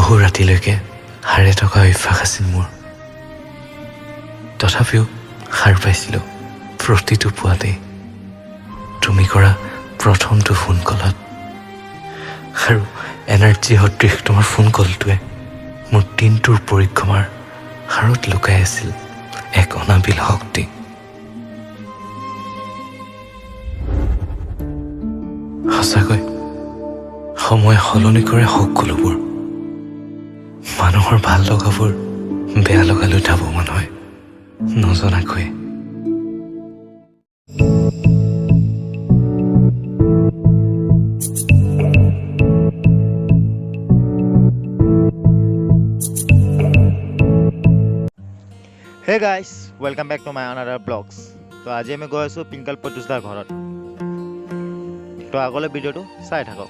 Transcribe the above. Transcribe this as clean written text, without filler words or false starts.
বহু ৰাতিলৈকে সাৰে থকা অভ্যাস আছিল মোৰ। তথাপিও সাৰ পাইছিলোঁ প্ৰতিটো পুৱাতেই তুমি কৰা প্ৰথমটো ফোন কলত। আৰু এনাৰ্জি সদৃশ তোমাৰ ফোন কলটোৱে মোৰ দিনটোৰ পৰিক্ৰমাৰ হাৰত লুকাই আছিল এক অনাবিল শক্তি। সঁচাকৈ সময় সলনি কৰে সকলোবোৰ। মানুহৰ ভাল লগাবোৰ বেয়া লগালৈ ধাৱমান হয় নজনাকৈ। Hey guys, welcome back to my another vlogs. তো আজি আমি গৈ আছোঁ পিংকল প্ৰত্যুষদাৰ ঘৰত। তো আগলৈ ভিডিঅ'টো চাই থাকক।